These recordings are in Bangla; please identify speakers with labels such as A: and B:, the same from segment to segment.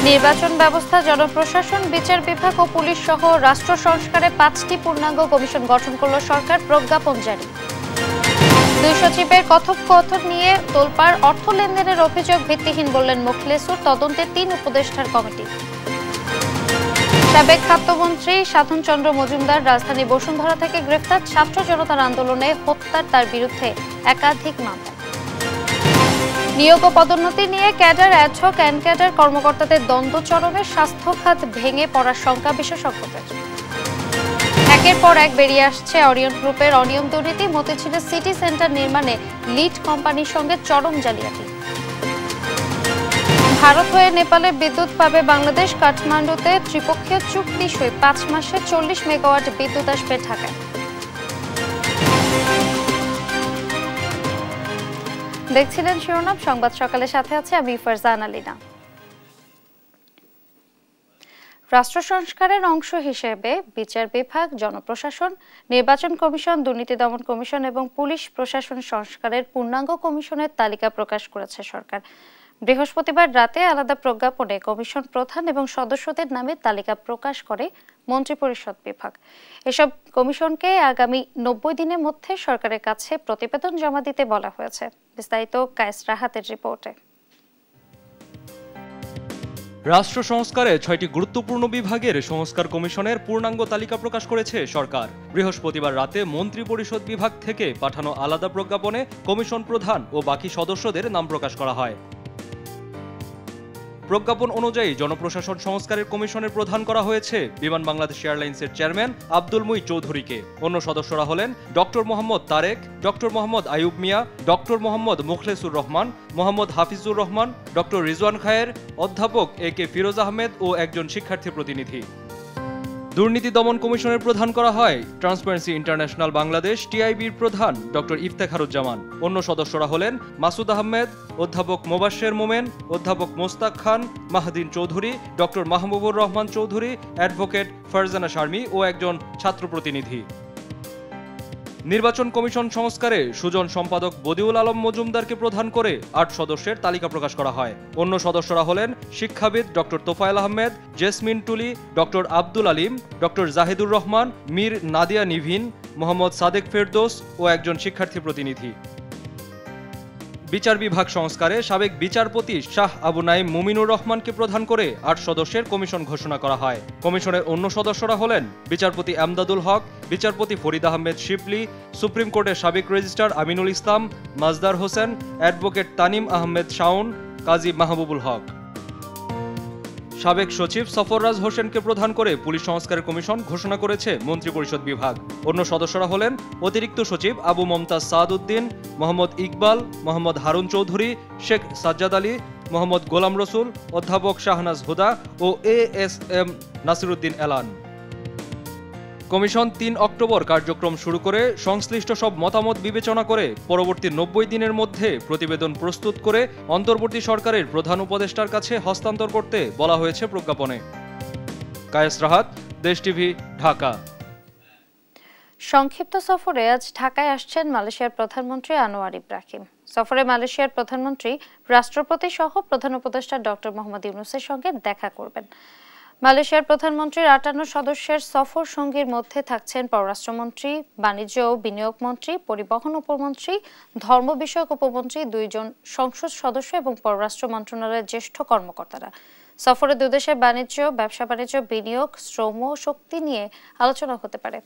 A: নির্বাচন ব্যবস্থা, জনপ্রশাসন, বিচার বিভাগ ও পুলিশ সহ রাষ্ট্র সংস্কারে 5টি পূর্ণাঙ্গ কমিশন গঠন করল সরকার, প্রজ্ঞাপন জারি। দুই সচিবের কথোপকথন নিয়ে তোলপাড়, অর্থ লেনদেনের অভিযোগ ভিত্তিহীন বললেন মোখলেসুর, তদন্তে 3 উপদেষ্টার কমিটি। সাবেক খাদ্যমন্ত্রী সাধন চন্দ্র মজুমদার রাজধানী বসুন্ধরা থেকে গ্রেফতার, ছাত্র জনতার আন্দোলনে হত্যার তার বিরুদ্ধে একাধিক মামলা। নিয়োগ ও পদোন্নতি নিয়ে ক্যাডার, অ্যাডহক, ক্যাডার কর্মকর্তাদের দ্বন্দ্ব চরমে, স্বাস্থ্য খাত ভেঙে পড়ার শঙ্কা বিশেষজ্ঞদের। একের পর এক বেরিয়ে আসছে অরিয়ন গ্রুপের অনিয়ম দুর্নীতি, মতিঝিলে সিটি সেন্টার নির্মাণে লিড কোম্পানির সঙ্গে চরম জালিয়াতি। ভারত হয়ে নেপালে বিদ্যুৎ পাবে বাংলাদেশ, কাঠমান্ডুতে ত্রিপক্ষীয় চুক্তি সই, 5 মাসে 40 মেগাওয়াট বিদ্যুৎ আসবে ঢাকায়। দেখছিলেন শিরোনাম সংবাদ সকালের সাথে আছে আমি ফারজান আলীনা। রাষ্ট্র সংস্কারের অংশ হিসেবে বিচার বিভাগ, জনপ্রশাসন, নির্বাচন কমিশন, দুর্নীতি দমন কমিশন এবং পুলিশ প্রশাসন সংস্কারের পূর্ণাঙ্গ কমিশনের তালিকা প্রকাশ করেছে সরকার। বৃহস্পতিবার রাতে আলাদা প্রজ্ঞাপনে কমিশন প্রধান এবং সদস্যদের নামে তালিকা প্রকাশ করে মন্ত্রিপরিষদ বিভাগ। এসব কমিশনকে আগামী 90 দিনের মধ্যে সরকারের কাছে প্রতিবেদন জমা দিতে বলা হয়েছে। বিস্তারিত কায়েস রাহাতের রিপোর্টে।
B: রাষ্ট্র সংস্কারে 6টি গুরুত্বপূর্ণ বিভাগের সংস্কার কমিশনের পূর্ণাঙ্গ তালিকা প্রকাশ করেছে সরকার। বৃহস্পতিবার রাতে মন্ত্রিপরিষদ বিভাগ থেকে পাঠানো আলাদা প্রজ্ঞাপনে কমিশন প্রধান ও বাকি সদস্যদের নাম প্রকাশ করা হয়। প্রজ্ঞাপন অনুযায়ী জনপ্রশাসন সংস্কারের কমিশনের প্রধান করা হয়েছে বিমান বাংলাদেশ এয়ারলাইন্সের চেয়ারম্যান আব্দুল মুই চৌধুরীকে। অন্য সদস্যরা হলেন ডক্টর মোহাম্মদ তারেক, ডক্টর মোহাম্মদ আইয়ুব মিয়া, ডক্টর মোহাম্মদ মোখলেসুর রহমান, মোহাম্মদ হাফিজুর রহমান, ডক্টর রিজওয়ান খায়ের, অধ্যাপক এ.কে. ফিরোজ আহমেদ ও একজন শিক্ষার্থী প্রতিনিধি। দুর্নীতি দমন কমিশনের প্রধান করা হয় ট্রান্সপারেন্সি ইন্টারন্যাশনাল বাংলাদেশ টিআইবির প্রধান ডক্টর ইফতেখারুজ্জামান। অন্য সদস্যরা হলেন মাসুদ আহমেদ, অধ্যাপক মোবাশ্বের মোমেন, অধ্যাপক মোস্তাক খান, মাহদিন চৌধুরী, ডক্টর মাহবুবুর রহমান চৌধুরী, অ্যাডভোকেট ফারজানা শারমি ও একজন ছাত্র প্রতিনিধি। নির্বাচন কমিশন সংস্কারে সুজন সম্পাদক বদিউল আলম মজুমদারকে প্রধান করে 8 সদস্যের তালিকা প্রকাশ করা হয়। অন্য সদস্যরা হলেন শিক্ষাবিদ doctor Tofail Ahmed, Jesmin Tuli, doctor Abdul Alim, doctor Zahidur Rahman, Mir Nadia Nivin, Mohammad Sadek Ferdous ও একজন শিক্ষার্থী প্রতিনিধি। বিচার বিভাগ সংস্কারে সাবেক বিচারপতি শাহ আবু নাইম মুমিনুর রহমানকে প্রধান করে 8 সদস্যের কমিশন ঘোষণা করা হয়। কমিশনের অন্য সদস্যরা হলেন বিচারপতি আমদাদুল হক, বিচারপতি ফরিদ আহমেদ শিবলি, সুপ্রিম কোর্টের সাবেক রেজিস্ট্রার আমিনুল ইসলাম, মাজদার হোসেন, অ্যাডভোকেট তানিম আহমেদ শাওন, কাজী মাহবুবুল হক। সাবেক সচিব সফররাজ হোসেনকে প্রধান করে পুলিশ সংস্কারের কমিশন ঘোষণা করেছে মন্ত্রিপরিষদ বিভাগ। অন্য সদস্যরা হলেন অতিরিক্ত সচিব আবু মমতাজ সাদ উদ্দিন, মোহাম্মদ ইকবাল, মোহাম্মদ হারুন চৌধুরী, শেখ সাজ্জাদ আলী, মোহাম্মদ গোলাম রসুল, অধ্যাপক শাহনাজ হুদা ও এএসএম নাসিরুদ্দিন এলান। কমিশন 3 অক্টোবর কার্যক্রম শুরু করে সংশ্লিষ্ট সব মতামত বিবেচনা করে পরবর্তী 90 দিনের মধ্যে প্রতিবেদন প্রস্তুত করে অন্তর্বর্তী সরকারের প্রধান উপদেষ্টার কাছে হস্তান্তর করতে বলা হয়েছে প্রজ্ঞাপনে। কায়েস রাহাত, দেশ টিভি, ঢাকা।
A: সংক্ষিপ্ত সফরে আজ ঢাকায় আসছেন মালয়েশিয়ার প্রধানমন্ত্রী আনোয়ার ইব্রাহিম। সফরে মালয়েশিয়ার প্রধানমন্ত্রী রাষ্ট্রপতি সহ প্রধান উপদেষ্টা ডক্টর মোহাম্মদ ইউনূসের সঙ্গে দেখা করবেন। মালয়েশিয়ার প্রধানমন্ত্রীর 58 সদস্যের সফর সঙ্গীর মধ্যে থাকছেন পররাষ্ট্রমন্ত্রী, বাণিজ্য ও বিনিয়োগ মন্ত্রী, পরিবহন উপমন্ত্রী, ধর্ম বিষয়ক উপমন্ত্রী, 2 জন সংসদ সদস্য এবং পররাষ্ট্র মন্ত্রণালয়ের জ্যেষ্ঠ কর্মকর্তারা। সফরে দুই দেশের বাণিজ্য, ব্যবসা বাণিজ্য, বিনিয়োগ, শ্রম ও শক্তি নিয়ে আলোচনা হতে পারে।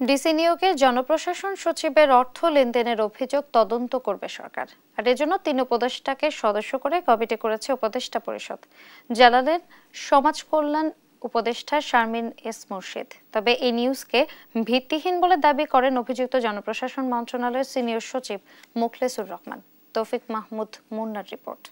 A: ডিসি নিয়োগে জনপ্রশাসন সচিবের অর্থ লেনদেনের অভিযোগ তদন্ত করবে সরকার, আর এজন্য 3 উপদেষ্টাকে সদস্য করে কমিটি করেছে উপদেষ্টা পরিষদ। জানালেন সমাজ কল্যাণ উপদেষ্টা শারমিন এস মুর্শিদ। তবে এই নিউজকে ভিত্তিহীন বলে দাবি করেন অভিযুক্ত জনপ্রশাসন মন্ত্রণালয়ের সিনিয়র সচিব মোখলেসুর রহমান। তৌফিক মাহমুদ মুন্নার রিপোর্ট।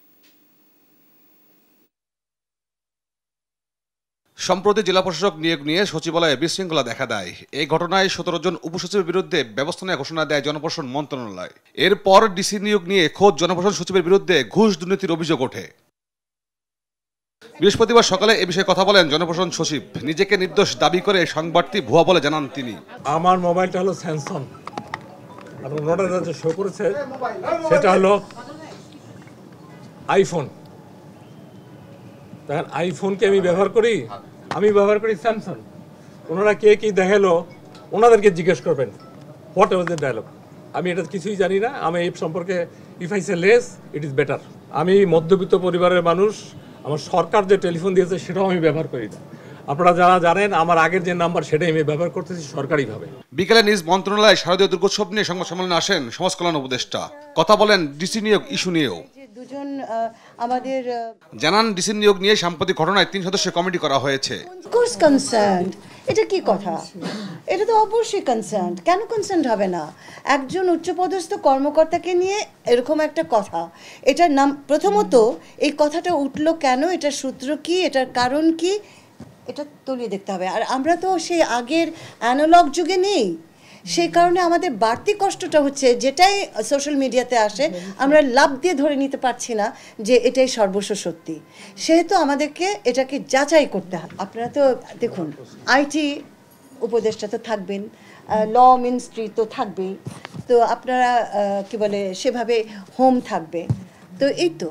C: সম্প্রতি জেলা প্রশাসক নিয়োগ নিয়ে সচিবালয়ে বিশৃঙ্খলা দেখা দেয়। এই ঘটনায় 17 জন উপসচিবের বিরুদ্ধে ব্যবস্থা নেওয়ার ঘোষণা দেয় জনপ্রশাসন মন্ত্রণালয়। এরপর ডিসি নিয়োগ নিয়ে খোদ জনপ্রশাসন সচিবের বিরুদ্ধে ঘুষ দুর্নীতির অভিযোগ ওঠে। বৃহস্পতিবার সকালে এ বিষয়ে কথা বলেন জনপ্রশাসন সচিব। নিজেকে নির্দোষ দাবি করে সংবাদটি ভুয়া বলে জানান তিনি।
D: আমার মোবাইলটা হলো স্যামসাং, আপনার নোটের কাছে শো করেছে, সেটা হলো আইফোন। দেখেন, আইফোনকে আমি ব্যবহার করি স্যামসাং। ওনারা কে কি দেখালো ওনাদেরকে জিজ্ঞেস করবেন হোয়াট ওয়াজ দ্য ডায়লগ। আমি এটা কিছুই জানি না। আমি এই সম্পর্কে if I say less it is better. আমি মধ্যবিত্ত পরিবারের মানুষ, আমার সরকার যে টেলিফোন দিয়েছে সেটাও আমি ব্যবহার করি না। আপনারা যারা জানেন আমার আগের যে নাম্বার সেটাই আমি ব্যবহার করতেছি সরকারিভাবে।
C: বিকেলে নিজ মন্ত্রণালয়ে শারদীয় দুর্গোৎসব নিয়ে সংবাদ সম্মেলনে আসেন সমাজ কল্যাণ উপদেষ্টা। কথা বলেন ডিসি নিয়োগ ইস্যু নিয়েও।
E: দুজন আমাদের
C: জানান ডিসি নিয়োগ নিয়ে সাম্প্রতিক ঘটনায় 3 সদস্যের কমিটি করা হয়েছে।
E: Course concerned. এটা কি কথা? এটা তো অবশ্যই কনসার্নড। কেন কনসার্নড হবে না? একজন উচ্চপদস্থ কর্মকর্তাকে নিয়ে এরকম একটা কথা, এটার নাম প্রথমত এই কথাটা উঠলো কেন, এটার সূত্র কি, এটার কারণ কি, এটা তলিয়ে দেখতে হবে। আর আমরা তো সেই আগের অ্যানালগ যুগে নেই, সেই কারণে আমাদের বাড়তি কষ্টটা হচ্ছে যেটাই সোশ্যাল মিডিয়াতে আসে আমরা লাভ দিয়ে ধরে নিতে পারছি না যে এটাই সর্বস্ব সত্যি। সেহেতু আমাদেরকে এটাকে যাচাই করতে হবে। আপনারা তো দেখুন, আইটি উপদেষ্টা তো থাকবেন, ল মিনিস্ট্রি তো থাকবেই, তো আপনারা কি বলে সেভাবে হোম থাকবে, তো এই তো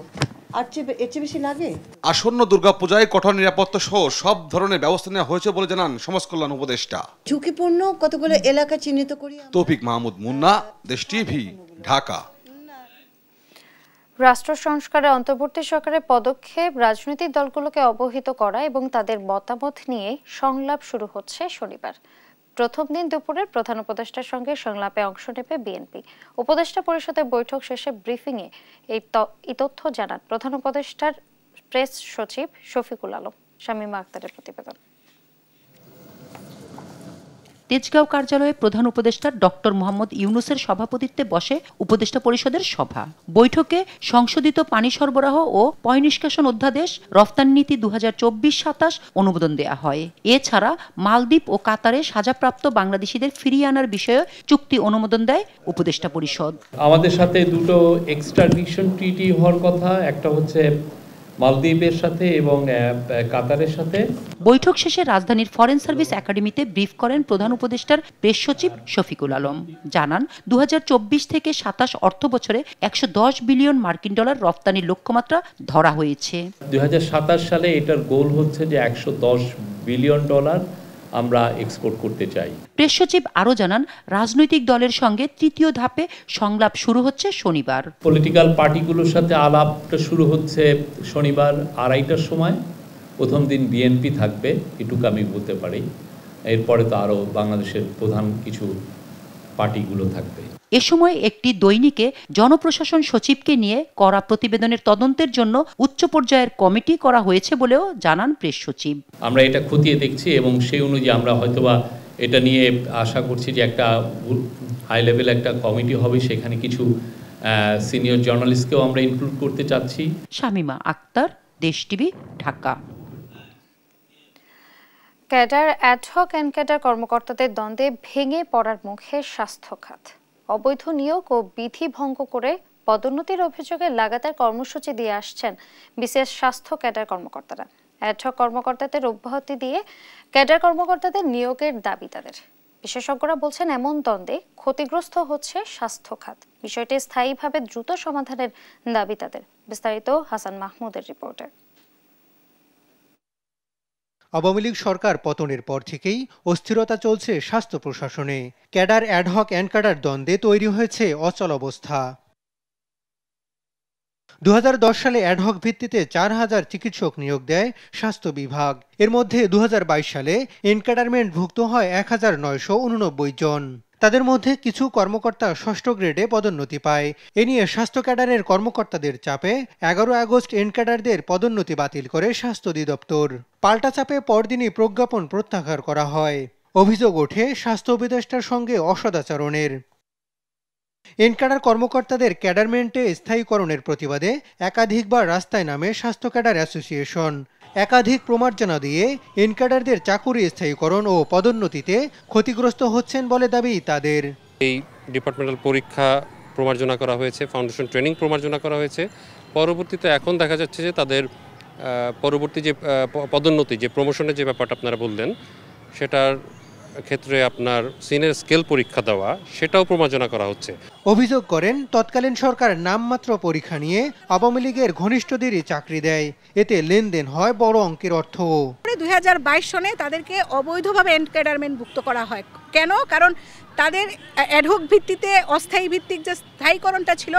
E: আর এর চেয়ে বেশি লাগে।
C: আসন্ন দুর্গাপূজায় কঠোর নিরাপত্তা সহ সব ধরনের ব্যবস্থা নেওয়া হয়েছে বলে জানান সমাজ কল্যাণ উপদেষ্টা।
E: ঝুঁকিপূর্ণ কতগুলো এলাকা চিহ্নিত করি।
C: তৌফিক মাহমুদ মুন্না, দেশ টিভি, ঢাকা।
A: রাষ্ট্র সংস্কারে অন্তর্বর্তী সরকারের পদক্ষেপ রাজনৈতিক দলগুলোকে অবহিত করা এবং তাদের মতামত নিয়ে সংলাপ শুরু হচ্ছে শনিবার। প্রথম দিন দুপুরে প্রধান উপদেষ্টার সঙ্গে সংলাপে অংশ নেবে বিএনপি। উপদেষ্টা পরিষদের বৈঠক শেষে ব্রিফিংয়ে এই তথ্য জানান প্রধান উপদেষ্টার প্রেস সচিব শফিকুল আলম। শামীমা আক্তারের প্রতিবেদন।
F: তেজগাঁও কার্যালয়ে প্রধান উপদেষ্টা ডক্টর মোহাম্মদ ইউনূসের সভাপতিত্বে বসে উপদেষ্টা পরিষদের সভা। বৈঠকে সংশোধিত পানি সরবরাহ ও পয় নিষ্কাশন অধ্যাদেশ রফতানি নীতি 2024-27 অনুমোদন দেয়া হয়। এছাড়া মালদ্বীপ ও কাতারে সাজাপ্রাপ্ত বাংলাদেশিদের ফিরিয়ে আনার বিষয়ে চুক্তি অনুমোদন দেয় উপদেষ্টা পরিষদ।
G: আমাদের সাথে দুটো এক্সট্রাডিশন ট্রিটি হওয়ার কথা, একটা হচ্ছে মালদ্বীপের সাথে এবং কাতারের সাথে।
F: বৈঠক শেষে রাজধানীর ফরেন সার্ভিস একাডেমিতে ব্রিফ করেন প্রধান উপদেষ্টার প্রেস সচিব শফিকুল আলম। জানান 2024 থেকে 27 অর্থ বছরে 110 বিলিয়ন মার্কিন ডলার রফতানির লক্ষ্যমাত্রা ধরা হয়েছে।
G: 2027 সালে এটার গোল হচ্ছে যে 110 বিলিয়ন ডলার আমরা এক্সপোর্ট করতে চাই।
F: প্রেস সচিব আরও জানান রাজনৈতিক দলের সঙ্গে তৃতীয় ধাপে সংলাপ শুরু হচ্ছে শনিবার।
G: পলিটিক্যাল পার্টিগুলোর সাথে আলাপটা শুরু হচ্ছে শনিবার 2:30টার সময়। প্রথম দিন বিএনপি থাকবে, এটুকু আমি বলতে পারি। এরপরে তো আরও বাংলাদেশের প্রধান কিছু পার্টিগুলো থাকবে।
F: এ সময় একটি দৈনিকে জনপ্রশাসন সচিবকে নিয়ে করা প্রতিবেদনের তদন্তের জন্য উচ্চ পর্যায়ের কমিটি করা হয়েছে বলেও জানান প্রেস সচিব।
G: আমরা এটা খতিয়ে দেখছি এবং সেই অনুযায়ী আমরা হয়তোবা এটা নিয়ে আশা করছি যে একটা হাই লেভেল একটা কমিটি হবে, সেখানে কিছু সিনিয়র জার্নালিস্টকেও আমরা ইনক্লুড করতে চাচ্ছি।
F: শামীমা আক্তার, দেশ TV, Dhaka.
A: Cadre ad hoc and cadre কর্মকর্তাদের দ্বন্দ্বে ভেঙে পড়ার মুখে স্বাস্থ্য খাত। অবৈধ নিয়োগ ও বিধি ভঙ্গ করে পদোন্নতির অভিযোগে লাগাতার কর্মসূচি দিয়ে আসছেন বিসিএস স্বাস্থ্য ক্যাডার কর্মকর্তারা। অ্যাডহক কর্মকর্তাদের অব্যাহতি দিয়ে ক্যাডার কর্মকর্তাদের নিয়োগের দাবি তাদের। বিশেষজ্ঞরা বলছেন এমন দ্বন্দ্বে ক্ষতিগ্রস্ত হচ্ছে স্বাস্থ্য খাত। বিষয়টি স্থায়ীভাবে দ্রুত সমাধানের দাবি তাদের। বিস্তারিত হাসান মাহমুদের রিপোর্টে।
H: আওয়ামী লীগ সরকার পতনের পর থেকেই অস্থিরতা চলছে স্বাস্থ্য প্রশাসনে। ক্যাডার অ্যাডহক অ্যান্ড ক্যাডার দ্বন্দ্বে তৈরি হয়েছে অচল অবস্থা। 2010 সালে অ্যাডহক ভিত্তিতে 4000 চিকিৎসক নিয়োগ দেয় স্বাস্থ্য বিভাগ। এর মধ্যে 2022 সালে এনক্যাডারমেন্টভুক্ত হয় 1989 জন। তাদের মধ্যে কিছু কর্মকর্তা 6ষ্ঠ গ্রেডে পদোন্নতি পায়। এ নিয়ে স্বাস্থ্য ক্যাডারের কর্মকর্তাদের চাপে 11 আগস্ট এনক্যাডারদের পদোন্নতি বাতিল করে স্বাস্থ্য অধিদপ্তর। পাল্টা চাপে পরদিনই প্রজ্ঞাপন প্রত্যাহার করা হয়। অভিযোগ ওঠে স্বাস্থ্য উপদেষ্টার সঙ্গে অসদাচরণের। এনক্যাডার কর্মকর্তাদের ক্যাডারমেন্টে স্থায়ীকরণের প্রতিবাদে একাধিকবার রাস্তায় নামে স্বাস্থ্য ক্যাডার অ্যাসোসিয়েশন। একাধিক প্রমার্জনা দিয়ে এনক্যাডারদের চাকুরি স্থায়ীকরণ ও পদোন্নতিতে ক্ষতিগ্রস্ত হচ্ছেন বলে দাবি তাদের।
I: এই ডিপার্টমেন্টাল পরীক্ষা প্রমার্জনা করা হয়েছে, ফাউন্ডেশন ট্রেনিং প্রমার্জনা করা হয়েছে। পরবর্তীতে এখন দেখা যাচ্ছে যে তাদের পরবর্তী যে পদোন্নতি যে প্রমোশনের যে ব্যাপারটা আপনারা বললেন সেটার ক্ষেত্রে আপনার সিনিয়র স্কেল পরীক্ষা দেওয়া সেটাও প্রমার্জনা করা হচ্ছে।
H: অভিযোগ করেন তৎকালীন সরকার নামমাত্র পরীক্ষা নিয়ে আওয়ামী লীগের ঘনিষ্ঠদেরই চাকরি দেয়, এতে লেনদেন হয় বড় অঙ্কের অর্থ।
J: 2022 সনে তাদেরকে অবৈধভাবে এনক্যাডারমেন্টভুক্ত করা হয়। কেন? কারণ তাদের অ্যাডহক ভিত্তিতে অস্থায়ী ভিত্তিক যে স্থায়ীকরণটা ছিল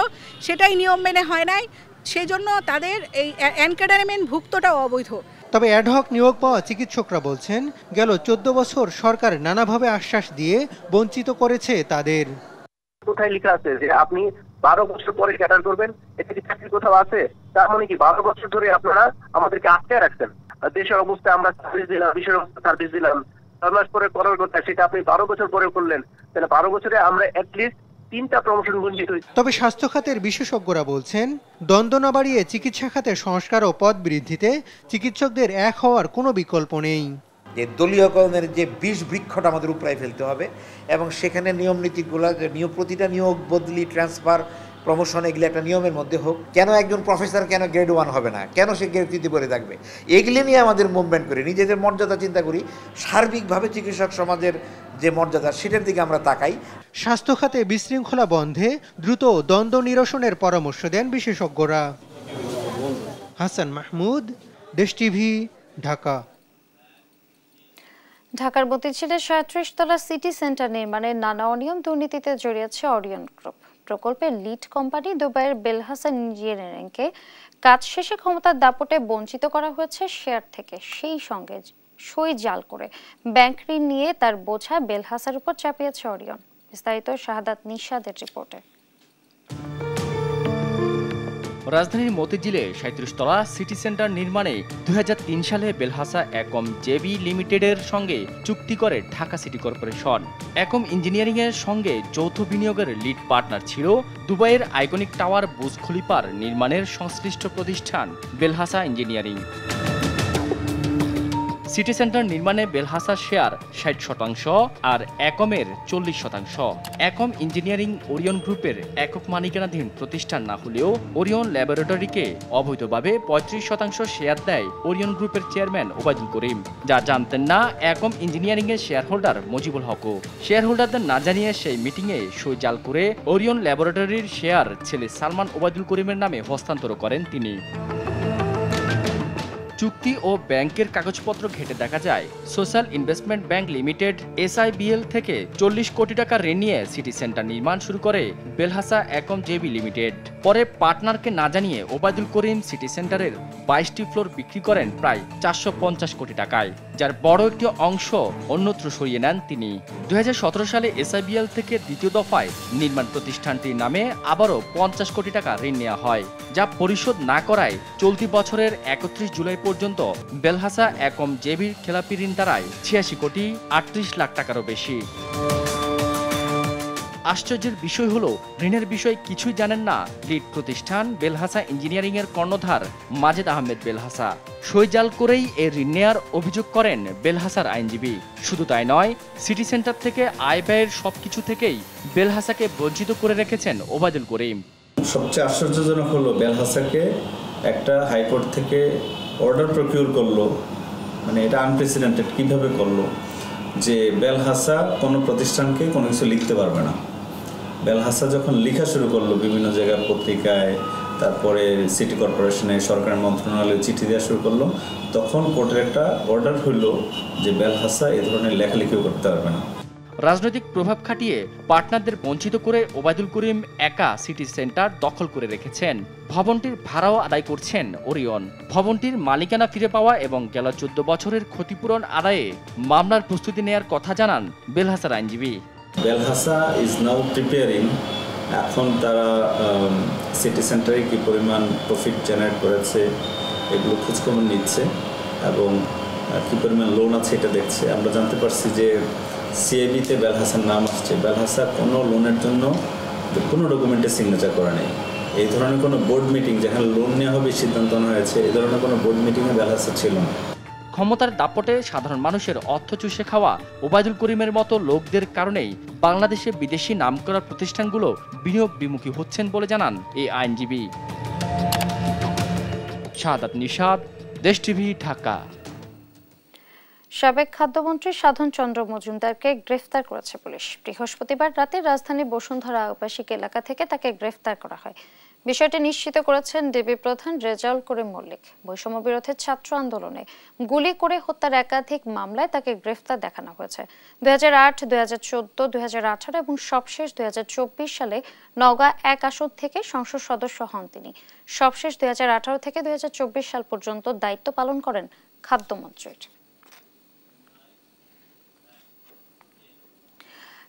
J: সেটাই নিয়ম মেনে হয় নাই, সেই জন্য তাদের এই এনক্যাডারমেন্টভুক্তটাও অবৈধ।
H: তবে অ্যাডহক নিয়োগ পাওয়া চিকিৎসকরা বলছেন গেল 14 বছর সরকার নানাভাবে আশ্বাস দিয়ে বঞ্চিত করেছে তাদের।
K: কোথায় লেখা আছে যে আপনি 12 বছর পরে ক্যাডার করবেন? এটা কি চাকরি কোথাও আছে? তার মানে কি 12 বছর ধরে আপনারা আমাদেরকে আটকে রাখছেন? দেশের অবস্থা আমরা সার্ভিস দিলাম, বিশ্বের অবস্থা সার্ভিস দিলাম, 6 মাস পরে করার কথা সেটা আপনি 12 বছর পরে করলেন, তাহলে 12 বছরে আমরা অ্যাটলিস্ট 3টা প্রমোশন বঞ্চিত হই।
H: তবে স্বাস্থ্য খাতের বিশেষজ্ঞরা বলছেন দ্বন্দ্ব না বাড়িয়ে চিকিৎসা খাতে সংস্কার ও পদ বৃদ্ধিতে চিকিৎসকদের এক হওয়ার কোনো বিকল্প নেই।
L: যে দলীয়করণের যে বিষ বৃক্ষটা আমাদের উপরে ফেলতে হবে এবং সেখানে নিয়ম নীতিগুলো প্রতিটা নিয়োগ বদলি ট্রান্সফার প্রমোশন এগুলি একটা নিয়মের মধ্যে হোক। কেন একজন প্রফেসর কেন গ্রেড 1 হবে না, কেন সে গ্রেড 3 পরে থাকবে? এগুলি নিয়ে আমাদের মুভমেন্ট করি, নিজেদের মর্যাদা চিন্তা করি, সার্বিকভাবে চিকিৎসক সমাজের যে মর্যাদা সেটার দিকে আমরা তাকাই।
H: স্বাস্থ্য খাতে বিশৃঙ্খলা বন্ধে দ্রুত দ্বন্দ্ব নিরসনের পরামর্শ দেন বিশেষজ্ঞরা। হাসান মাহমুদ, দেশ টিভি, ঢাকা।
A: ঢাকার মতিঝিলে 37 তলা সিটি সেন্টার নির্মাণে নানা অনিয়ম দুর্নীতিতে জড়িয়েছে ওরিয়ন গ্রুপ। প্রকল্পের লিড কোম্পানি দুবাইয়ের বেলহাসান ইঞ্জিনিয়ারিংকে কাজ শেষে ক্ষমতার দাপটে বঞ্চিত করা হয়েছে শেয়ার থেকে, সেই সঙ্গে সই জাল করে ব্যাংক ঋণ নিয়ে তার বোঝা বেলহাসার উপর চাপিয়েছে ওরিয়ন। বিস্তারিত শাহাদাত নিশাদের রিপোর্টে।
M: রাজধানীর মতিঝিলে 37 তলা সিটি সেন্টার নির্মাণে 2003 সালে বেলহাসা একম জেবি লিমিটেডের সঙ্গে চুক্তি করে ঢাকা সিটি কর্পোরেশন। একম ইঞ্জিনিয়ারিংয়ের সঙ্গে যৌথ বিনিয়োগের লিড পার্টনার ছিল দুবাইয়ের আইকনিক টাওয়ার বুর্জ খলিফার নির্মাণের সংশ্লিষ্ট প্রতিষ্ঠান বেলহাসা ইঞ্জিনিয়ারিং। সিটি সেন্টার নির্মাণে বেলহাসার শেয়ার 60% আর একমের 40%। একম ইঞ্জিনিয়ারিং ওরিয়ন গ্রুপের একক মালিকানাধীন প্রতিষ্ঠান না হলেও ওরিয়ন ল্যাবরেটরিকে অবৈধভাবে 35% শেয়ার দেয় ওরিয়ন গ্রুপের চেয়ারম্যান ওবায়দুল করিম, যা জানতেন না একম ইঞ্জিনিয়ারিং এর শেয়ার হোল্ডার মুজিবুল হকও। শেয়ার হোল্ডারদের না জানিয়ে সেই মিটিংয়ে সই জাল করে ওরিয়ন ল্যাবরেটরির শেয়ার ছেলে সালমান ওবায়দুল করিমের নামে হস্তান্তর করেন তিনি। চুক্তি ও ব্যাংকের কাগজপত্র ঘেঁটে দেখা যায় social investment bank limited SIBL থেকে 40 কোটি টাকা ঋণ নিয়ে সিটি সেন্টার নির্মাণ শুরু করে বেলহাসা একম জেবি লিমিটেড। পরে পার্টনারকে না জানিয়ে ওবায়দুল করিম সিটি সেন্টারের 22টি ফ্লোর বিক্রি করেন প্রায় 450 কোটি টাকায়, যার বড় একটি অংশ অন্যত্র সরিয়ে নেন তিনি। 2017 সালে SIBL থেকে দ্বিতীয় দফায় নির্মাণ প্রতিষ্ঠানটির নামে আবারও 50 কোটি টাকা ঋণ নেওয়া হয়, যা পরিশোধ না করায় চলতি বছরের 31 জুলাই পর্যন্ত বেলহাসা একম জেবির খেলাপি ঋণ দাঁড়ায় 86 কোটি 38 লাখ টাকারও বেশি। আশ্চর্যের বিষয় হলো ঋণের বিষয়ে কিছুই জানেন না লিড প্রতিষ্ঠান বেলহাসা ইঞ্জিনিয়ারিং এর কর্ণধার মাজেদ আহমেদ বেলহাসা। সই জাল করেই এই ঋণ নেয়ার অভিযোগ করেন বেলহাসার আইনজীবী। শুধু তাই নয়, সিটি সেন্টার থেকে আয় ব্যয়ের সবকিছু থেকেই বেলহাসাকে বঞ্চিত করে রেখেছেন ওবায়দুল করিম।
N: সবচেয়ে আশ্চর্যজনক হলো বেলহাসাকে একটা হাইকোর্ট থেকে অর্ডার প্রকিউর করলো, মানে এটা আনপ্রেসিডেন্টেড কিভাবে করলো যে বেলহাসা কোনো প্রতিষ্ঠানকে কোনো কিছু লিখতে পারবে না। বেলহাসা যখন লেখা শুরু করলো বিভিন্ন জায়গায় পত্রিকায়, তারপরে সিটি কর্পোরেশনে সরকারের মন্ত্রণালয়ে চিঠি দেওয়া শুরু করলো, তখন কোর্টের একটা অর্ডার হইলো যে বেলহাসা এ ধরনের লেখালেখিও করতে পারবে না।
M: রাজনৈতিক প্রভাব খাটিয়ে পার্টনারদের বঞ্চিত করে ওবায়দুল করিম একা সিটি সেন্টার দখল করে রেখেছেন। ভবনটির ভাড়াও আদায় করছেন ওরিয়ন। ভবনটির মালিকানা ফিরে পাওয়া এবং গেল 14 বছরের ক্ষতিপূরণ আদায়ে মামলার প্রস্তুতি নেয়ার কথা জানান বেলহাসার আইনজীবী।
N: বেলহাসা ইজ নাও প্রিপেয়ারিং, এখন তারা সিটি সেন্টারে কি পরিমাণ প্রফিট জেনারেট করেছে এগুলো খোঁজখবর নিচ্ছে এবং কি পরিমাণ লোন আছে এটা দেখছে। আমরা জানতে পারছি যে সিআইবিতে বেলহাসার নাম আসছে। বেলহাসা কোনো লোনের জন্য কোনো ডকুমেন্টে সিগনেচার করা নেই। এই ধরনের কোনো বোর্ড মিটিং যেখানে লোন নেওয়া হবে সিদ্ধান্ত নেওয়া হয়েছে, এই ধরনের কোনো বোর্ড মিটিংয়ে বেলহাসা ছিল না।
M: ক্ষমতার দাপটে সাধারণ মানুষের অর্থ চুষে খাওয়া ওবায়দুল করিমের মতো লোকদের কারণেই বাংলাদেশে বিদেশি নামকরা প্রতিষ্ঠানগুলো বিনিয়োগ বিমুখী হচ্ছেন বলে জানান এই আইনজীবী। শাহাদাত নিশাদ, দেশ টিভি, ঢাকা।
A: সাবেক খাদ্যমন্ত্রী সাধন চন্দ্র মজুমদারকে গ্রেফতার করেছে পুলিশ। বৃহস্পতিবার রাতে রাজধানীর বসুন্ধরা আবাসিক এলাকা থেকে তাকে গ্রেফতার করা হয়। বিষয়টি নিশ্চিত করেছেন ডিবি প্রধান রেজাউল করিম মল্লিক। বৈষম্য বিরোধী ছাত্র আন্দোলনে গুলি করে হত্যার একাধিক মামলায় তাকে গ্রেফতার দেখানো হয়েছে। 2008, 2014, 2018 এবং সবশেষ 2024 সালে নওগাঁ 1 আসন থেকে সংসদ সদস্য হন তিনি। সবশেষ 2018 থেকে 2024 সাল পর্যন্ত দায়িত্ব পালন করেন খাদ্যমন্ত্রীর।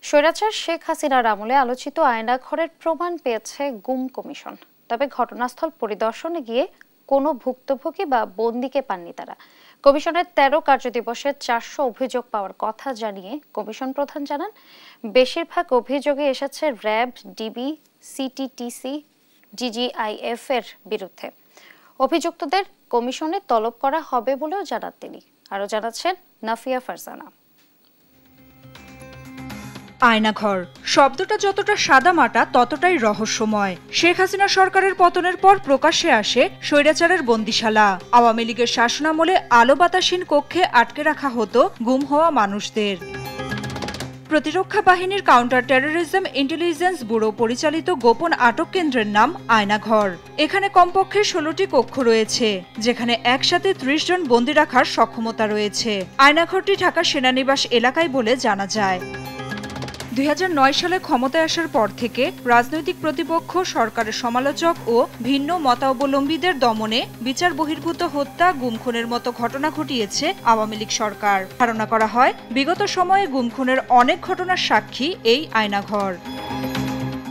A: স্বৈরাচার শেখ হাসিনার আমলে আলোচিত আয়নাঘরের প্রমাণ পেয়েছে গুম কমিশন। তবে ঘটনাস্থল পরিদর্শনে গিয়ে কোনো ভুক্তভোগী বা বন্দীকে পাননি তারা। কমিশনের 13 কার্যদিবসে 400 অভিযোগ পাওয়ার কথা জানিয়ে কমিশন প্রধান জানান, বেশিরভাগ অভিযোগে এসেছে র্যাব, ডিবি, সিটিটিসি, ডিজিআইএফ এর বিরুদ্ধে। অভিযুক্তদের কমিশনে তলব করা হবে বলেও জানান তিনি। আরও জানাচ্ছেন নাফিয়া ফারজানা।
O: আয়নাঘর শব্দটা যতটা সাদামাটা ততটাই রহস্যময়। শেখ হাসিনা সরকারের পতনের পর প্রকাশ্যে আসে স্বৈরাচারের বন্দিশালা। আওয়ামী লীগের শাসনামলে আলো বাতাসহীন কক্ষে আটকে রাখা হতো গুম হওয়া মানুষদের। প্রতিরক্ষা বাহিনীর কাউন্টার টেরোরিজম ইন্টেলিজেন্স ব্যুরো পরিচালিত গোপন আটক কেন্দ্রের নাম আয়নাঘর। এখানে কমপক্ষে 16টি কক্ষ রয়েছে, যেখানে একসাথে 30 জন বন্দী রাখার সক্ষমতা রয়েছে। আয়নাঘরটি ঢাকা সেনানিবাস এলাকায় বলে জানা যায়। 2009 সালে ক্ষমতায় আসার পর থেকে রাজনৈতিক প্রতিপক্ষ, সরকারের সমালোচক ও ভিন্ন মতাবলম্বীদের দমনে বিচার বহির্ভূত হত্যা, গুম-খুনের মতো ঘটনা ঘটিয়েছে আওয়ামী লীগ সরকার। ধারণা করা হয় বিগত সময়ে গুম-খুনের অনেক ঘটনার সাক্ষী এই আয়নাঘর।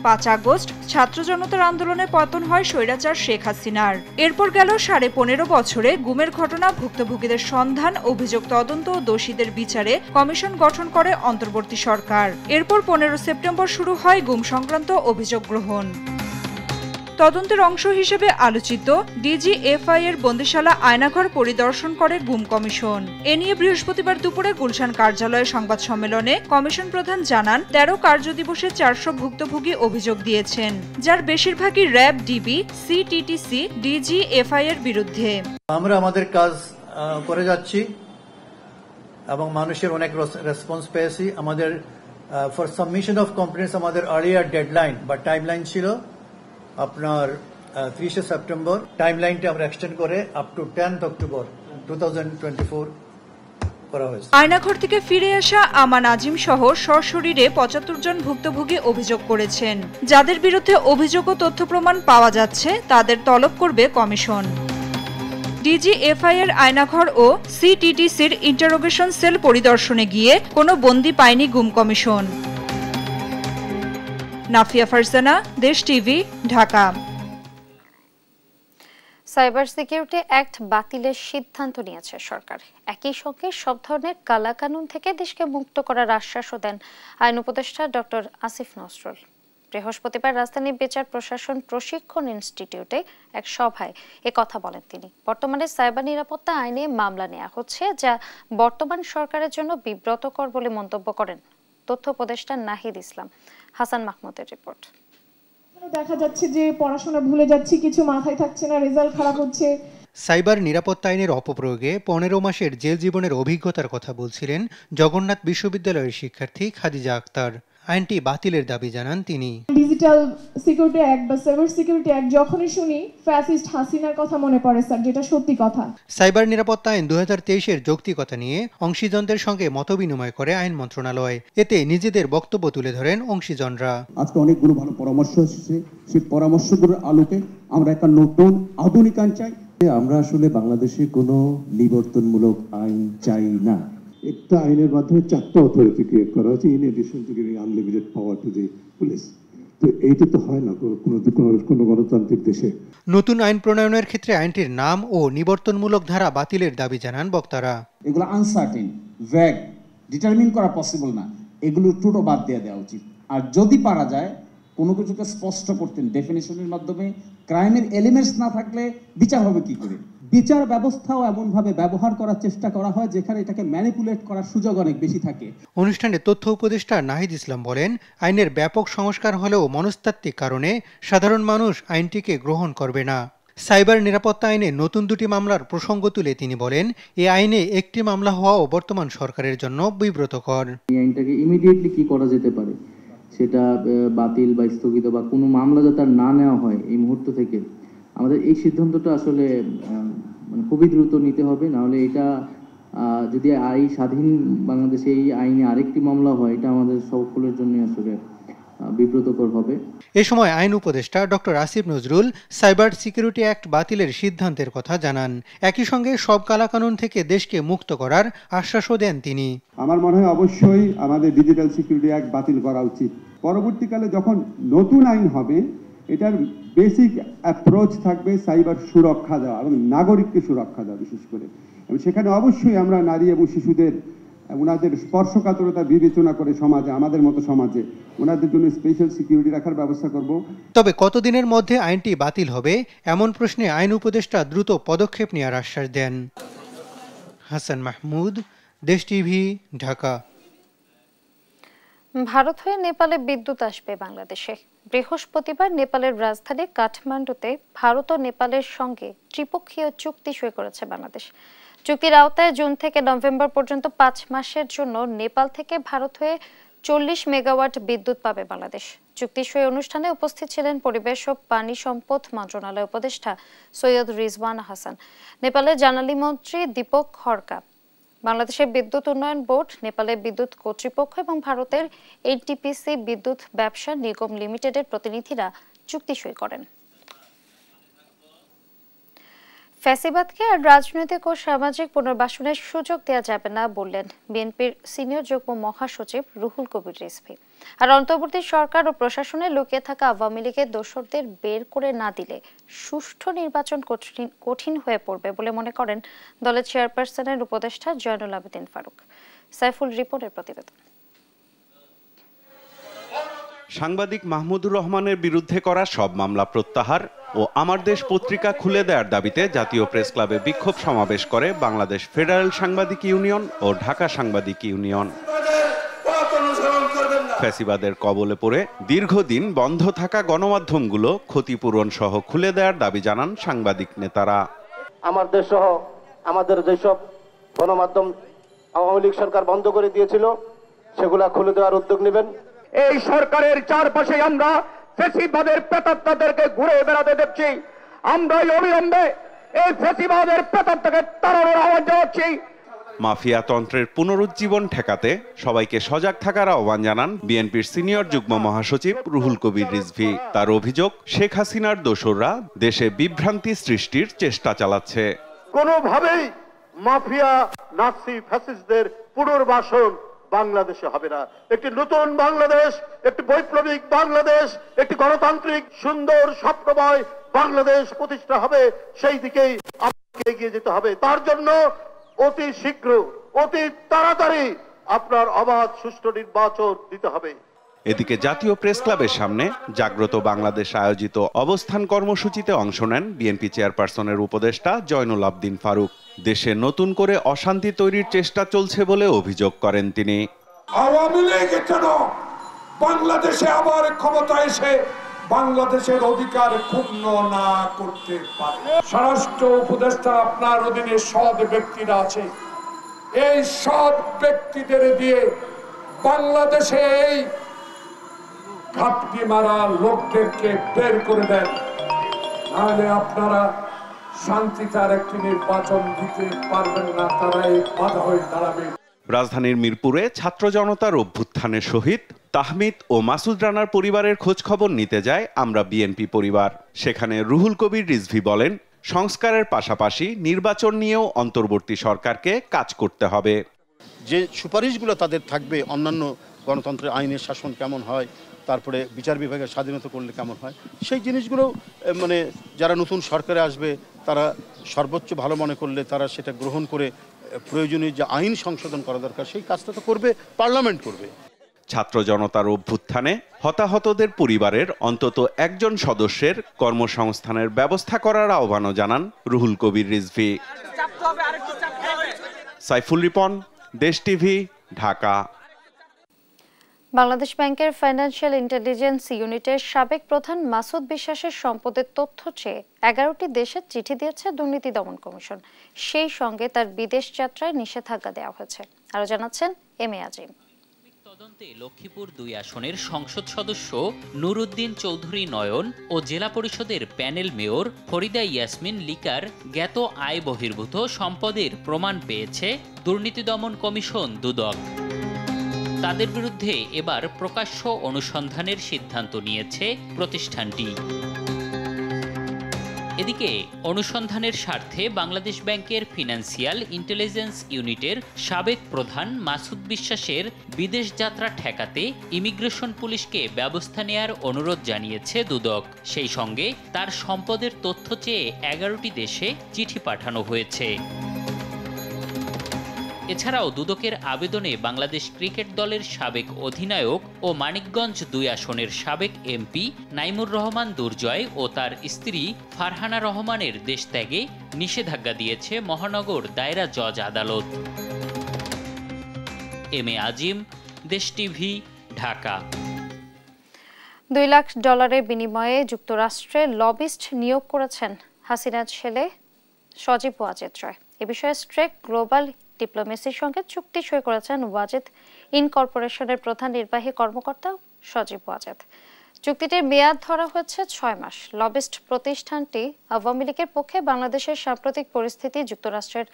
O: 5 আগস্ট ছাত্র জনতার আন্দোলনে পতন হয় স্বৈরাচার শেখ হাসিনার। এরপর গেল 15.5 বছরে গুমের ঘটনা, ভুক্তভোগীদের সন্ধান, অভিযোগ তদন্ত ও দোষীদের বিচারে কমিশন গঠন করে অন্তর্বর্তী সরকার। এরপর 15 সেপ্টেম্বর শুরু হয় গুম সংক্রান্ত অভিযোগ গ্রহণ। তদন্তের অংশ হিসেবে আলোচিত ডিজিএফআই এর বন্দিশালা আয়নাঘর পরিদর্শন করে গুম কমিশন। এ নিয়ে বৃহস্পতিবার দুপুরে গুলশান কার্যালয়ে সংবাদ সম্মেলনে কমিশন প্রধান জানান, 13 কার্যদিবসে 400 ভুক্তভোগী অভিযোগ দিয়েছেন, যার বেশিরভাগই র্যাব, ডিবি, সিটিটিসি, ডিজিএফআই এর বিরুদ্ধে।
P: আমরা আমাদের কাজ করে যাচ্ছি এবং মানুষের অনেক রেসপন্স পেয়েছি। আমাদের ফর সাবমিশন অফ কমপ্লেইন্টস আমাদের আর্লিয়ার ডেডলাইন বা টাইমলাইন ছিল আপনার 30 সেপ্টেম্বর। টাইমলাইনটা আমরা এক্সটেন্ড করে আপ টু 10 অক্টোবর 2024 করা হয়েছে।
O: আয়নাঘর থেকে ফিরে আসা আমান আজিম সহ সশরীরে 75 জন ভুক্তভোগী অভিযোগ করেছেন। যাদের বিরুদ্ধে অভিযোগ ও তথ্য প্রমাণ পাওয়া যাচ্ছে তাদের তলব করবে কমিশন। ডিজিএফআই এর আয়নাঘর ও সিটিটিসির ইন্টারোগেশন সেল পরিদর্শনে গিয়ে কোনো বন্দী পায়নি গুম কমিশন। নাফিয়া ফারজানা, দেশ TV, Dhaka.
A: Cyber security act বাতিলের সিদ্ধান্ত নিয়েছে সরকার। একই সঙ্গে সব ধরনের কালাকানুন থেকে দেশকে মুক্ত করার আশ্বাসও দেন আইন উপদেষ্টা ডক্টর আসিফ নজরুল। বৃহস্পতিবার রাজধানী বিচার প্রশাসন প্রশিক্ষণ ইনস্টিটিউটে এক সভায় কথা বলেন তিনি। বর্তমানে সাইবার নিরাপত্তা আইনে মামলা নেওয়া হচ্ছে, যা বর্তমান সরকারের জন্য বিব্রতকর বলে মন্তব্য করেন তথ্য উপদেষ্টা নাহিদ ইসলাম। হাসান মাহমুদের রিপোর্ট।
Q: দেখা যাচ্ছে যে পড়াশোনা ভুলে যাচ্ছি, কিছু মাথায় থাকছে না, রেজাল্ট খারাপ হচ্ছে।
H: সাইবার নিরাপত্তা আইনের অপপ্রয়োগে 15 মাসের জেল জীবনের অভিজ্ঞতার কথা বলছিলেন জগন্নাথ বিশ্ববিদ্যালয়ের শিক্ষার্থী খাদিজা আক্তার। আইনটি বাতিলের দাবি জানান তিনি।
Q: ডিজিটাল সিকিউরিটি অ্যাক্ট বা সাইবার সিকিউরিটি অ্যাক্ট যখনই শুনি ফ্যাসিস্ট হাসিনার কথা মনে পড়ে স্যার, যেটা সত্যি কথা।
H: সাইবার নিরাপত্তা আইন 2023-এর যৌক্তিকতা নিয়ে অংশীজনদের সঙ্গে মতবিনিময় করে আইন মন্ত্রণালয়। এতে নিজেদের বক্তব্য তুলে ধরেন অংশীজনরা।
R: আজকে অনেকগুলো ভালো পরামর্শ এসেছে, সেই পরামর্শগুলোর আলোকে আমরা একটা নতুন আধুনিক আইন চাই। আমরা আসলে বাংলাদেশে কোনো নিবর্তনমূলক আইন চাই না। একটা আইনের মাধ্যমে 4টা অথরিটি ক্রিয়েট করা হয়েছে, in addition to giving unlimited power to the police. তো এইটা তো হয় না কোনো গণতান্ত্রিক দেশে।
H: নতুন আইন প্রণয়নের ক্ষেত্রে আইনটির নাম ও নিবর্তনমূলক ধারা বাতিলের দাবি জানান বক্তারা।
S: এগুলো আনসার্টেন, ভ্যাগ, ডিটারমিন করা পসিবল না, এগুলো টোটো বাদ দিয়ে দেওয়া উচিত। আর যদি পারা যায় কোনো কিছুকে স্পষ্ট করতেন ডেফিনিশনের মাধ্যমে, ক্রাইমের এলিমেন্টস না থাকলে বিচার হবে কি করে? বিচার ব্যবস্থাও এমনভাবে ব্যবহার করার চেষ্টা করা হয় যেখানে এটাকে ম্যানিপুলেট করার সুযোগ অনেক বেশি থাকে।
H: অনুষ্ঠানে তথ্য উপদেষ্টা নাহিদ ইসলাম বলেন, আইনের ব্যাপক সংস্কার হলেও মনস্তাত্ত্বিক কারণে সাধারণ মানুষ আইনটিকে গ্রহণ করবে না। সাইবার নিরাপত্তা আইনে নতুন 2টি মামলার প্রসঙ্গ তুলে তিনি বলেন, এই আইনে একটি মামলা হওয়াও বর্তমান সরকারের জন্য বিব্রতকর।
T: এই আইনটাকে ইমিডিয়েটলি কি করা যেতে পারে, সেটা বাতিল বা স্থগিত বা কোনো মামলা যাতে না নেওয়া হয় এই মুহূর্ত থেকে, আমাদের এই সিদ্ধান্তটা আসলে মানে খুবই দ্রুত নিতে হবে। নাহলে এটা যদি স্বাধীন বাংলাদেশে এই আইনে আরেকটি মামলা হয়, এটা আমাদের সকলের জন্য আসলে বিব্রতকর হবে।
H: এ সময় আইন উপদেষ্টা doctor Asif Nazrul cyber security act বাতিলের সিদ্ধান্তের কথা জানান। একই সঙ্গে সব কালাকানুন থেকে দেশকে মুক্ত করার আশ্বাসও দেন তিনি।
R: আমার মনে হয় অবশ্যই আমাদের ডিজিটাল সিকিউরিটি অ্যাক্ট বাতিল করা উচিত। পরবর্তীকালে যখন নতুন আইন হবে, এটার বেসিক অ্যাপ্রোচ থাকবে সাইবার সুরক্ষা দেওয়া এবং নাগরিককে সুরক্ষা দেওয়া বিশেষ করে। এবং সেখানে অবশ্যই আমরা নারী এবং শিশুদের ওনাদের স্পর্শকাতরতা বিবেচনা করে সমাজে, আমাদের মতো সমাজে ওনাদের জন্য স্পেশাল সিকিউরিটি রাখার ব্যবস্থা করব।
H: তবে কতদিনের মধ্যে আইনটি বাতিল হবে এমন প্রশ্নে আইন উপদেষ্টা দ্রুত পদক্ষেপ নেওয়ার আশ্বাস দেন। হাসান মাহমুদ, দেশ টিভি, ঢাকা।
A: ভারত হয়ে নেপালে বিদ্যুৎ আসবে বাংলাদেশে। বৃহস্পতিবার নেপালের রাজধানী কাঠমান্ডুতে ভারত ও নেপালের সঙ্গে ত্রিপক্ষীয় চুক্তি সই করেছে বাংলাদেশ। চুক্তির আওতায় জুন থেকে নভেম্বর পর্যন্ত 5 মাসের জন্য নেপাল থেকে ভারত হয়ে 40 মেগাওয়াট বিদ্যুৎ পাবে বাংলাদেশ। চুক্তি সই অনুষ্ঠানে উপস্থিত ছিলেন পরিবেশ ও পানি সম্পদ মন্ত্রণালয় উপদেষ্টা সৈয়দ রিজওয়ান হাসান, নেপালের জ্বালানি মন্ত্রী দীপক খড়কা, বাংলাদেশের বিদ্যুৎ উন্নয়ন বোর্ড, নেপালের বিদ্যুৎ কর্তৃপক্ষ এবং ভারতের এনটিপিসি বিদ্যুৎ ব্যবসা নিগম লিমিটেডের প্রতিনিধিরা চুক্তি সই করেন। ফ্যাসিবাদকে আর রাজনৈতিক ও সামাজিক পুনর্বাসনের সুযোগ দেওয়া যাবে না বললেন বিএনপির সিনিয়র যুগ্ম মহাসচিব রুহুল কবির রিজভী। আর অন্তর্বর্তী সরকার ও প্রশাসনে লুকিয়ে থাকা আওয়ামী লীগের দোসরদের বের করে না দিলে সুষ্ঠু নির্বাচন কঠিন হয়ে পড়বে বলে মনে করেন দলের চেয়ারপারসনের উপদেষ্টা জয়নুল আবেদিন ফারুক। সাইফুল রিপোর্টের প্রতিবেদন।
U: সাংবাদিক মাহমুদুর রহমানের বিরুদ্ধে করা সব মামলা প্রত্যাহার ও আমার দেশ পত্রিকা খুলে দেওয়ার দাবিতে জাতীয় প্রেস ক্লাবে বিক্ষোভ সমাবেশ করে বাংলাদেশ ফেডারেল সাংবাদিক ইউনিয়ন ও ঢাকা সাংবাদিক ইউনিয়ন। ফ্যাসিবাদের কবলে পড়ে দীর্ঘদিন বন্ধ থাকা গণমাধ্যমগুলো ক্ষতিপূরণ সহ খুলে দেওয়ার দাবি জানান সাংবাদিক নেতারা।
K: আমার দেশ সহ আমাদের যেসব গণমাধ্যম আওয়ামী লীগ সরকার বন্ধ করে দিয়েছিল, সেগুলা খুলে দেওয়ার উদ্যোগ নেবেন। এই সরকারের চারপাশে আমরা ফ্যাসিবাদের প্রেতাত্মাদেরকে ঘুরে বেড়াতে দেখছি। আমরা অবিলম্বে এই ফ্যাসিবাদের প্রেতাত্মাকে তাড়ানোর আহ্বান জানাচ্ছি।
U: মাফিয়া তন্ত্রের পুনরুজ্জীবন ঠেকাতে সবাইকে সজাগ থাকার আহ্বান জানান বিএনপির সিনিয়র যুগ্ম মহাসচিব রুহুল কবির রিজভী। তার অভিযোগ, শেখ হাসিনার দোসররা দেশে বিভ্রান্তি সৃষ্টির চেষ্টা চালাচ্ছে।
V: কোনোভাবেই মাফিয়া নাৎসি ফ্যাসিস্টদের পুনর্বাসন বাংলাদেশে হবে না। একটি নতুন বাংলাদেশ, একটি বৈপ্লবিক বাংলাদেশ, একটি গণতান্ত্রিক সুন্দর স্বপ্নময় বাংলাদেশ প্রতিষ্ঠা হবে। সেই দিকেই আমাদেরকে এগিয়ে যেতে হবে। তার জন্য অতি শীঘ্র, অতি তাড়াতাড়ি আপনার অবাধ সুষ্ঠু নির্বাচন দিতে হবে।
U: এদিকে জাতীয় প্রেস ক্লাবের সামনে জাগ্রত বাংলাদেশ আয়োজিত অবস্থান কর্মসূচিতে অংশ নেন বিএনপি চেয়ারপারসনের উপদেষ্টা জয়নুল আবেদিন ফারুক। দেশে নতুন করে অশান্তি তৈরির চেষ্টা চলছে বলে অভিযোগ করেন তিনি।
W: আওয়ামী লীগ কেন বাংলাদেশে আবার ক্ষমতা এসে বাংলাদেশের অধিকার ক্ষুণ্ণ না করতে পারে? স্বরাষ্ট্র উপদেষ্টা আপনার অধীনে সৎ ব্যক্তিরা আছে, এই সৎ ব্যক্তিদের দিয়ে বাংলাদেশে এই ঘাপটি মারা লোকদেরকে বের করে দেন, নাহলে আপনারা শান্তিতার একটি নির্বাচন দিতে পারবেন না। তারা এই বাধা হয়ে দাঁড়াবে।
U: রাজধানীর মিরপুরে ছাত্র জনতার অভ্যুত্থানের শহীদ তাহমিদ ও মাসুদ রানার পরিবারের খোঁজ খবর নিতে যায় আমরা বিএনপি পরিবার। সেখানে রুহুল কবির রিজভী বলেন, সংস্কারের পাশাপাশি নির্বাচন নিয়েও অন্তর্বর্তী সরকারকে কাজ করতে হবে।
X: যে সুপারিশগুলো তাদের থাকবে, অন্যান্য গণতন্ত্রের আইনের শাসন কেমন হয়, তারপরে বিচার বিভাগের স্বাধীনতা করলে কেমন হয়, সেই জিনিসগুলো মানে যারা নতুন সরকারে আসবে তারা সর্বোচ্চ ভালো মনে করলে তারা সেটা গ্রহণ করে প্রয়োজনীয় যে আইন সংশোধন করা দরকার সেই কাজটা তো করবে, পার্লামেন্ট করবে।
U: ছাত্র জনতার অভ্যুত্থানে হতাহতদের পরিবারের অন্তত একজন সদস্যের কর্মসংস্থানের ব্যবস্থা করার আহ্বানও জানান রুহুল কবির রিজভী। সাইফুল রিপন, দেশ টিভি, ঢাকা।
A: বাংলাদেশ ব্যাংকের ফাইন্যান্সিয়াল ইন্টেলিজেন্স ইউনিটের সাবেক প্রধান মাসুদ বিশ্বাসের সম্পদের তথ্য চেয়ে 11টি দেশে চিঠি দিয়েছে দুর্নীতি দমন কমিশন। সেই সঙ্গে তার বিদেশ যাত্রায় নিষেধাজ্ঞা দেওয়া হয়েছে। আরো জানাচ্ছেন এম এ আজিম।
B: তদন্তে লক্ষ্মীপুর 2 আসনের সংসদ সদস্য নুরুদ্দিন চৌধুরী নয়ন ও জেলা পরিষদের panel mayor Farida Yasmin liquor জ্ঞাত আয় বহির্ভূত সম্পদের প্রমাণ পেয়েছে দুর্নীতি দমন কমিশন দুদক। তাদের বিরুদ্ধে এবার প্রকাশ্য অনুসন্ধানের সিদ্ধান্ত নিয়েছে প্রতিষ্ঠানটি। এদিকে অনুসন্ধানের স্বার্থে বাংলাদেশ ব্যাংকের ফিনান্সিয়াল ইন্টেলিজেন্স ইউনিটের সাবেক প্রধান মাসুদ বিশ্বাসের বিদেশ যাত্রা ঠেকাতে ইমিগ্রেশন পুলিশকে ব্যবস্থা নেয়ার অনুরোধ জানিয়েছে দুদক। সেই সঙ্গে তার সম্পদের তথ্য চেয়ে 11টি দেশে চিঠি পাঠানো হয়েছে। এছাড়াও দুদকের আবেদনে বাংলাদেশ ক্রিকেট দলের সাবেক অধিনায়ক ও মানিকগঞ্জ 2 আসনের সাবেক এমপি নাইমুর রহমান দুর্জয় ও তার স্ত্রী ফারহানা রহমানের দেশত্যাগে নিষেধাজ্ঞা দিয়েছে মহানগর দায়রা জজ আদালত। এম এ আজিম, দেশ টিভি, ঢাকা।
A: $2 লাখ বিনিময়ে যুক্তরাষ্ট্রে লবিস্ট নিয়োগ করেছেন হাসিনার ছেলে সজীব ওয়াজেদ রয়। এ বিষয়ে স্ট্রেক গ্লোবাল ডিপ্লোমেসির সঙ্গে চুক্তি সই করেছেন ওয়াজেদ ইনকর্পোরেশনের প্রধান নির্বাহী কর্মকর্তা সজীব ওয়াজেদ। চুক্তিটির মেয়াদ ধরা হয়েছে 6 মাস। লবিস্ট প্রতিষ্ঠানটি আওয়ামী লীগের পক্ষে বাংলাদেশের সাম্প্রতিক পরিস্থিতি যুক্তরাষ্ট্রের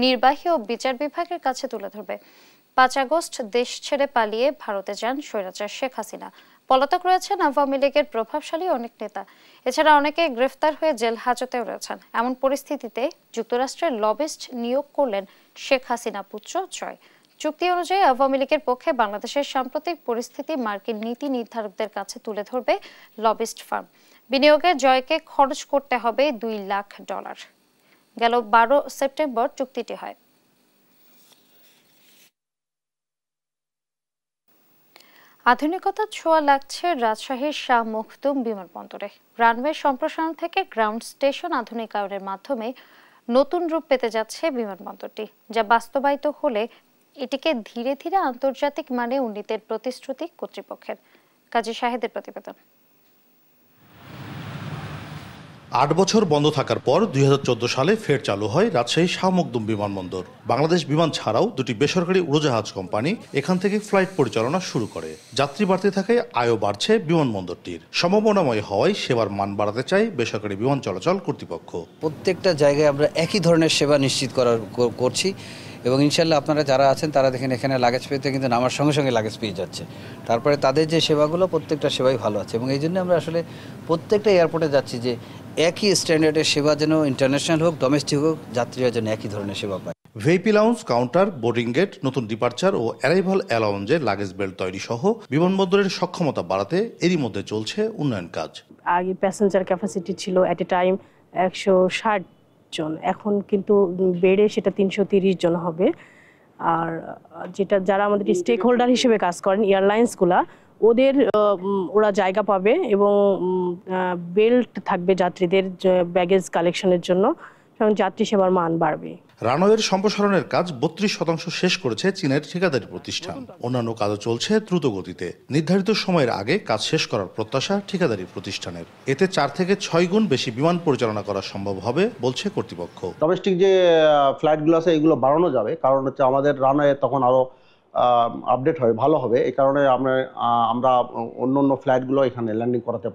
A: নির্বাহী ও বিচার বিভাগের কাছে তুলে ধরবে। 5 আগস্ট দেশ ছেড়ে পালিয়ে ভারতে যান স্বৈরাচার শেখ হাসিনা। পলাতক রয়েছেন আওয়ামী লীগের প্রভাবশালী অনেক নেতা। এছাড়া অনেকে গ্রেফতার হয়ে জেল হাজতেও রয়েছেন। এমন পরিস্থিতিতে যুক্তরাষ্ট্রের লবিস্ট নিয়োগ করলেন শেখ হাসিনা পুত্র জয়। চুক্তি অনুযায়ী আওয়ামী লীগের পক্ষে বাংলাদেশের সাম্প্রতিক পরিস্থিতি মার্কিন নীতি নির্ধারকদের কাছে তুলে ধরবে লবিস্ট ফার্ম। বিনিয়োগে জয়কে খরচ করতে হবে $2 লাখ। গেল 12 সেপ্টেম্বর চুক্তিটি হয়। আধুনিকতার ছোঁয়া লাগছে রাজশাহীর শাহ মখদুম বিমানবন্দরে। রানওয়ে সম্প্রসারণ থেকে গ্রাউন্ড স্টেশন আধুনিকায়নের মাধ্যমে নতুন রূপ পেতে যাচ্ছে বিমানবন্দরটি, যা বাস্তবায়িত হলে এটিকে ধীরে ধীরে আন্তর্জাতিক মানে উন্নীতের প্রতিশ্রুতি কর্তৃপক্ষের। কাজী শাহেদের প্রতিবেদন।
C: 8 বছর বন্ধ থাকার পর 2014 সালে ফের চালু হয় রাজশাহী শাহ মখদুম বিমানবন্দর। বাংলাদেশ বিমান ছাড়াও 2টি বেসরকারি উড়োজাহাজ কোম্পানি এখান থেকে ফ্লাইট পরিচালনা শুরু করে। যাত্রী বাড়তে থাকায় আয়ও বাড়ছে বিমানবন্দরটির। সম্ভাবনাময় হওয়ায় সেবার মান বাড়াতে চায় বেসরকারি বিমান চলাচল কর্তৃপক্ষ।
D: প্রত্যেকটা জায়গায় আমরা একই ধরনের সেবা নিশ্চিত করছি এবং ইনশাল্লাহ আপনারা যারা আছেন তারা দেখেন এখানে লাগেজ পেতে কিন্তু নামার সঙ্গে সঙ্গে লাগেজ পেয়ে যাচ্ছে। তারপরে তাদের যে সেবাগুলো প্রত্যেকটা সেবাই ভালো আছে এবং এই জন্য আমরা আসলে প্রত্যেকটা এয়ারপোর্টে যাচ্ছি যে একই স্ট্যান্ডার্ডের সেবা যেন ইন্টারন্যাশনাল হোক যেন হোক যাত্রীরা যেন একই ধরনের সেবা পায়।
C: VIP lounge, counter, boarding gate, নতুন ডিপার্চার ও অ্যারাইভাল অ্যালাউঞ্জে লাগেজ বেল্ট তৈরি সহ বিমানবন্দরের সক্ষমতা বাড়াতে এরই মধ্যে চলছে উন্নয়ন কাজ।
E: আগে প্যাসেঞ্জার ক্যাপাসিটি ছিল এট এ টাইম 160 জন, এখন কিন্তু বেড়ে সেটা 330 জন হবে। আর যেটা যারা আমাদের স্টেক হোল্ডার হিসেবে কাজ করেন এয়ারলাইন্সগুলা, ওরা জায়গা পাবে এবং বেল্ট থাকবে যাত্রীদের ব্যাগেজ কালেকশনের জন্য এবং যাত্রী সেবার মান বাড়বে।
C: রানওয়ের সম্প্রসারণের কাজ 32% শেষ করেছে চীনের ঠিকাদারি প্রতিষ্ঠান। অন্যান্য কাজও চলছে দ্রুত গতিতে। নির্ধারিত সময়ের আগে কাজ শেষ করার প্রত্যাশা ঠিকাদারি প্রতিষ্ঠানের। এতে 4 থেকে 6 গুণ বেশি বিমান পরিচালনা করা সম্ভব হবে বলছে কর্তৃপক্ষ।
X: ডোমেস্টিক যে ফ্লাইটগুলো আছে এগুলো বাড়ানো যাবে, কারণ হচ্ছে আমাদের রানওয়ে তখন আরো আপডেট হয় ভালো হবে। এই কারণে আমরা অন্য ফ্লাইটগুলো এখানে ল্যান্ডিং করাতে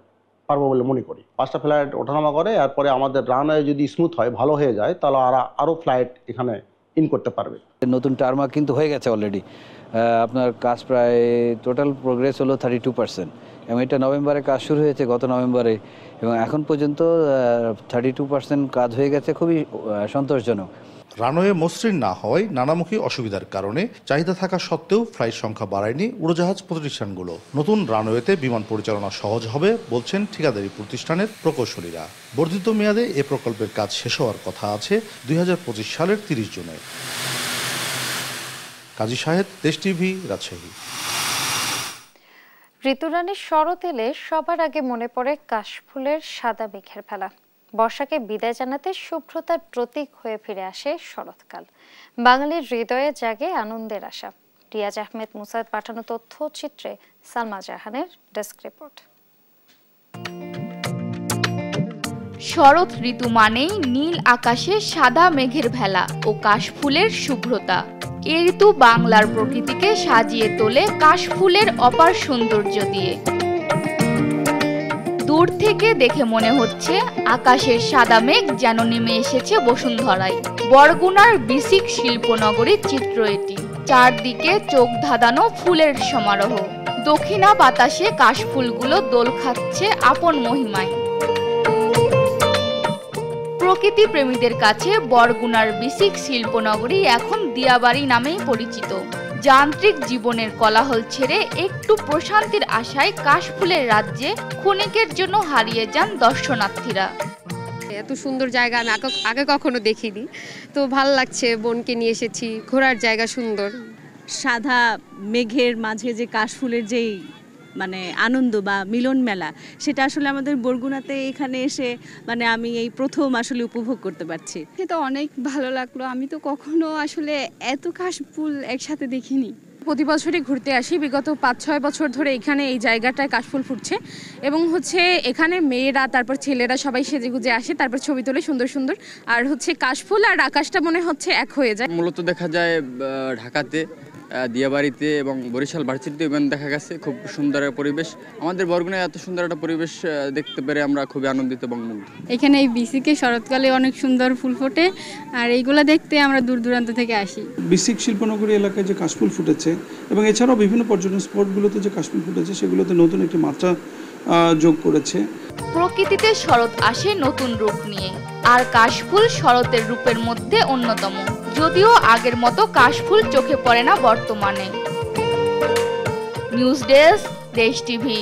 X: পারবো বলে মনে করি। 5টা ফ্লাইট ওঠানামা করে, এরপরে আমাদের রানওয়ে যদি স্মুথ হয়, ভালো হয়ে যায়, তাহলে আরো ফ্লাইট এখানে ইন করতে পারবে।
D: নতুন টার্মাক কিন্তু হয়ে গেছে অলরেডি। আপনার কাজ প্রায় টোটাল প্রোগ্রেস হলো 32% এবং এটা নভেম্বরে কাজ শুরু হয়েছে, গত নভেম্বরে, এবং এখন পর্যন্ত 32% কাজ হয়ে গেছে। খুবই সন্তোষজনক।
C: রানওয়ে মসৃণ না হওয়ায় নানামুখী অসুবিধার কারণে চাহিদা থাকা সত্ত্বেও ফ্লাইট সংখ্যা বাড়ায়নি উড়োজাহাজ প্রতিষ্ঠানগুলো। নতুন রানওয়েতে বিমান পরিচালনা সহজ হবে বলছেন ঠিকাদারি প্রতিষ্ঠানের প্রকৌশলীরা। বর্ধিত মেয়াদে এ প্রকল্পের কাজ শেষ হওয়ার কথা আছে 2025 সালের 30 জুনে। কাজী শাহেদ, দেশ টিভি, রাজশাহী।
A: ঋতুরানীর শরৎ এলে সবার আগে মনে পড়ে কাশফুলের সাদা মেঘের ফেলা। বর্ষাকে বিদায় জানাতে শুভ্রতার প্রতীক হয়ে ফিরে আসে শরৎকাল। বাঙালির হৃদয়ে জাগে আনন্দের আশা। রিয়াজ আহমেদ মুসাদ পাঠানো তথ্যচিত্রে সালমা জাহানের ডেস্ক রিপোর্ট।
F: শরৎ ঋতু মানেই নীল আকাশে সাদা মেঘের ভেলা ও কাশফুলের শুভ্রতা। এ ঋতু বাংলার প্রকৃতিকে সাজিয়ে তোলে কাশফুলের অপার সৌন্দর্য দিয়ে। দূর থেকে দেখে মনে হচ্ছে আকাশের সাদা মেঘ যেন নেমে এসেছে বসুন্ধরায়। বরগুনার বিসিক শিল্পনগরীর চিত্র এটি। চারদিকে চোখ ধাঁধানো ফুলের সমারোহ। দক্ষিণা বাতাসে কাশফুলগুলো দোল খাচ্ছে আপন মহিমায়। প্রকৃতি প্রেমীদের কাছে বরগুনার বিসিক শিল্পনগরী এখন দিয়াবাড়ি নামেই পরিচিত। যান্ত্রিক জীবনের কোলাহল ছেড়ে একটু প্রশান্তির আশায় কাশফুলের রাজ্যে ক্ষণিকের জন্য হারিয়ে যান দর্শনার্থীরা।
G: এত সুন্দর জায়গা আমি আগে কখনো দেখিনি, তো ভালো লাগছে। বোনকে নিয়ে এসেছি, ঘোরার জায়গা সুন্দর।
I: সাদা মেঘের মাঝে যে কাশফুলের যেই মানে আনন্দ বা মিলন মেলা, সেটা আসলে আমাদের বরগুনাতে এখানে এসে মানে আমি এই প্রথম আসলে উপভোগ করতে পারছি।
G: এটা অনেক ভালো লাগলো। আমি তো কখনো আসলে এত কাশফুল একসাথে দেখিনি। প্রতি বছরই ঘুরতে আসি, বিগত 5-6 বছর ধরে এখানে এই জায়গাটায় কাশফুল ফুটছে এবং এখানে মেয়েরা তারপর ছেলেরা সবাই সেজেগুজে আসে, তারপর ছবি তোলে সুন্দর সুন্দর। আর কাশফুল আর আকাশটা মনে হচ্ছে এক হয়ে যায়।
J: মূলত দেখা যায় ঢাকাতে, দিয়াবাড়িতে এবং বরিশাল ভার্সিটিতে ইভেন্ট দেখা গেছে। খুব সুন্দর পরিবেশ। আমাদের বরগুনায় এত সুন্দর একটা পরিবেশ দেখতে পেরে আমরা খুবই আনন্দিত এবং মুগ্ধ।
Y: এখানে এই বিসিকে শরৎকালে অনেক সুন্দর ফুল ফোটে, আর এইগুলো দেখতে আমরা দূর দূরান্ত থেকে আসি।
Z: বিসিক শিল্পনগরী এলাকায় যে কাশফুল ফুটেছে এবং এছাড়াও বিভিন্ন পর্যটন স্পটগুলোতে যে কাশফুল ফুটেছে, সেগুলোতে নতুন একটি মাত্রা যোগ করেছে।
F: প্রকৃতিতে শরৎ আসে নতুন রূপ নিয়ে, আর কাশফুল শরতের রূপের মধ্যে অন্যতম। যদিও আগের মতো কাশফুল চোখে পড়ে না বর্তমানে। নিউজ ডেস্ক, দেশ টিভি।